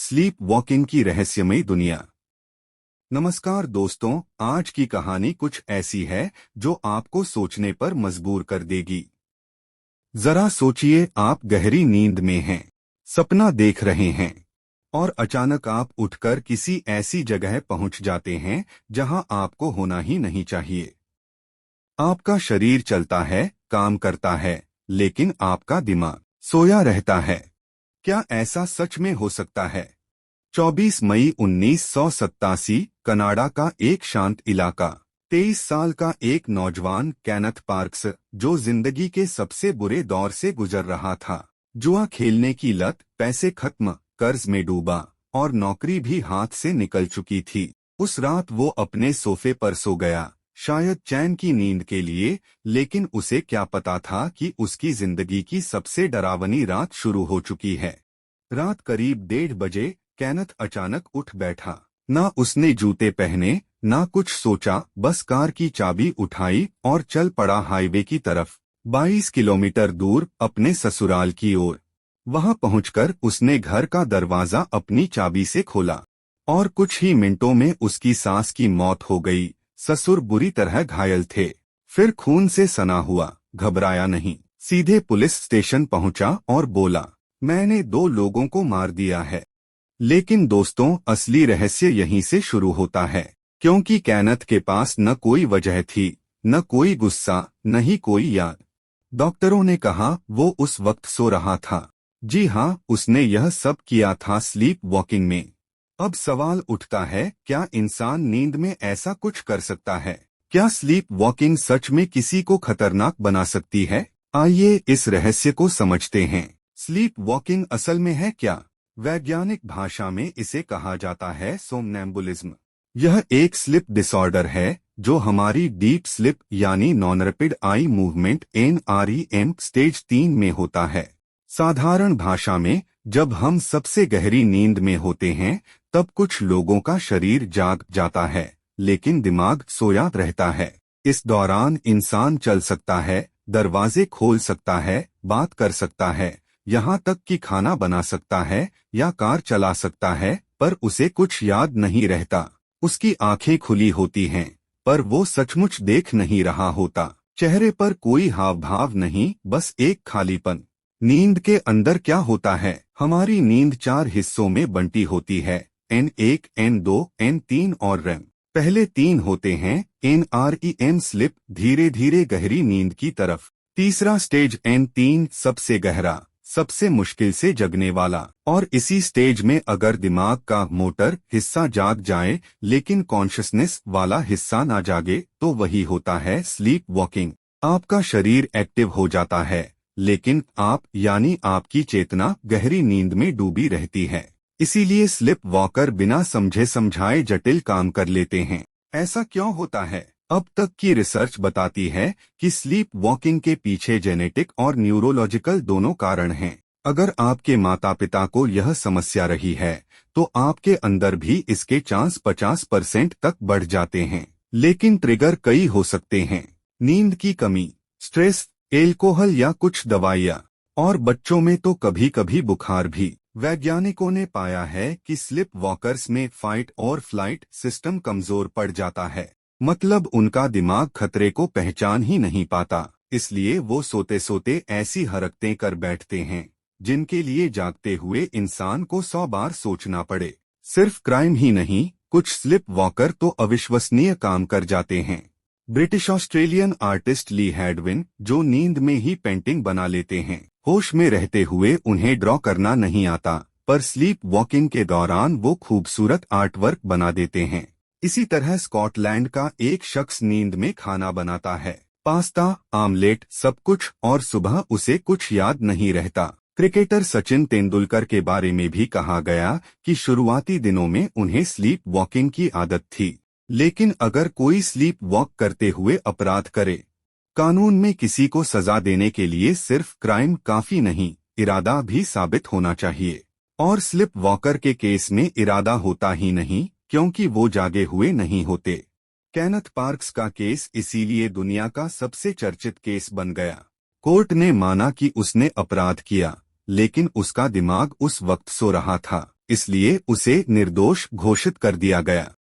Sleep walking की रहस्यमयी दुनिया। नमस्कार दोस्तों, आज की कहानी कुछ ऐसी है जो आपको सोचने पर मजबूर कर देगी। जरा सोचिए, आप गहरी नींद में हैं, सपना देख रहे हैं और अचानक आप उठकर किसी ऐसी जगह पहुंच जाते हैं जहां आपको होना ही नहीं चाहिए। आपका शरीर चलता है, काम करता है, लेकिन आपका दिमाग सोया रहता है। क्या ऐसा सच में हो सकता है? 24 मई 1987, कनाडा का एक शांत इलाका। 23 साल का एक नौजवान केनेथ पार्क्स, जो जिंदगी के सबसे बुरे दौर से गुजर रहा था। जुआ खेलने की लत, पैसे खत्म, कर्ज में डूबा और नौकरी भी हाथ से निकल चुकी थी। उस रात वो अपने सोफे पर सो गया, शायद चैन की नींद के लिए, लेकिन उसे क्या पता था कि उसकी जिंदगी की सबसे डरावनी रात शुरू हो चुकी है। रात करीब 1:30 बजे केनेथ अचानक उठ बैठा। ना उसने जूते पहने, ना कुछ सोचा, बस कार की चाबी उठाई और चल पड़ा हाईवे की तरफ, 22 किलोमीटर दूर, अपने ससुराल की ओर। वहां पहुंचकर उसने घर का दरवाजा अपनी चाबी से खोला और कुछ ही मिनटों में उसकी सास की मौत हो गई। ससुर बुरी तरह घायल थे। फिर खून से सना हुआ, घबराया नहीं, सीधे पुलिस स्टेशन पहुंचा और बोला, मैंने 2 लोगों को मार दिया है। लेकिन दोस्तों, असली रहस्य यहीं से शुरू होता है, क्योंकि केनेथ के पास न कोई वजह थी, न कोई गुस्सा, न ही कोई याद। डॉक्टरों ने कहा वो उस वक्त सो रहा था। जी हाँ, उसने यह सब किया था स्लीप वॉकिंग में। अब सवाल उठता है, क्या इंसान नींद में ऐसा कुछ कर सकता है? क्या स्लीप वॉकिंग सच में किसी को खतरनाक बना सकती है? आइए इस रहस्य को समझते हैं। स्लीप वॉकिंग असल में है क्या? वैज्ञानिक भाषा में इसे कहा जाता है सोमनैम्बुलिज्म। यह एक स्लिप डिसऑर्डर है जो हमारी डीप स्लिप यानी non rapid eye movement (NREM) stage 3 में होता है। साधारण भाषा में, जब हम सबसे गहरी नींद में होते हैं तब कुछ लोगों का शरीर जाग जाता है, लेकिन दिमाग सोया रहता है। इस दौरान इंसान चल सकता है, दरवाजे खोल सकता है, बात कर सकता है, यहाँ तक कि खाना बना सकता है या कार चला सकता है, पर उसे कुछ याद नहीं रहता। उसकी आंखें खुली होती हैं, पर वो सचमुच देख नहीं रहा होता। चेहरे पर कोई हाव भाव नहीं, बस एक खालीपन। नींद के अंदर क्या होता है? हमारी नींद 4 हिस्सों में बंटी होती है, N1, N2, N3 और REM। पहले 3 होते हैं NREM स्लिप, धीरे धीरे गहरी नींद की तरफ। तीसरा स्टेज N3 सबसे गहरा, सबसे मुश्किल से जगने वाला, और इसी स्टेज में अगर दिमाग का मोटर हिस्सा जाग जाए लेकिन कॉन्शसनेस वाला हिस्सा ना जागे, तो वही होता है स्लीप वॉकिंग। आपका शरीर एक्टिव हो जाता है, लेकिन आप यानी आपकी चेतना गहरी नींद में डूबी रहती है। इसीलिए स्लिप वॉकर बिना समझे समझाए जटिल काम कर लेते हैं। ऐसा क्यों होता है? अब तक की रिसर्च बताती है कि स्लीप वॉकिंग के पीछे जेनेटिक और न्यूरोलॉजिकल दोनों कारण हैं। अगर आपके माता पिता को यह समस्या रही है, तो आपके अंदर भी इसके चांस 50% तक बढ़ जाते हैं। लेकिन ट्रिगर कई हो सकते हैं: नींद की कमी, स्ट्रेस, एल्कोहल या कुछ दवाइयाँ, और बच्चों में तो कभी कभी बुखार भी। वैज्ञानिकों ने पाया है कि स्लिप वॉकर्स में फाइट और फ्लाइट सिस्टम कमजोर पड़ जाता है, मतलब उनका दिमाग खतरे को पहचान ही नहीं पाता। इसलिए वो सोते सोते ऐसी हरकतें कर बैठते हैं जिनके लिए जागते हुए इंसान को 100 बार सोचना पड़े। सिर्फ क्राइम ही नहीं, कुछ स्लिप वॉकर तो अविश्वसनीय काम कर जाते हैं। ब्रिटिश ऑस्ट्रेलियन आर्टिस्ट ली हैडविन, जो नींद में ही पेंटिंग बना लेते हैं। होश में रहते हुए उन्हें ड्रॉ करना नहीं आता, पर स्लीप वॉकिंग के दौरान वो खूबसूरत आर्ट वर्क बना देते हैं। इसी तरह स्कॉटलैंड का एक शख्स नींद में खाना बनाता है, पास्ता, आमलेट, सब कुछ, और सुबह उसे कुछ याद नहीं रहता। क्रिकेटर सचिन तेंदुलकर के बारे में भी कहा गया कि शुरुआती दिनों में उन्हें स्लीप वॉकिंग की आदत थी। लेकिन अगर कोई स्लीप वॉक करते हुए अपराध करे, कानून में किसी को सजा देने के लिए सिर्फ क्राइम काफी नहीं, इरादा भी साबित होना चाहिए। और स्लिप वॉकर के केस में इरादा होता ही नहीं, क्योंकि वो जागे हुए नहीं होते। केनेथ पार्क्स का केस इसीलिए दुनिया का सबसे चर्चित केस बन गया। कोर्ट ने माना कि उसने अपराध किया, लेकिन उसका दिमाग उस वक्त सो रहा था। इसलिए उसे निर्दोष घोषित कर दिया गया।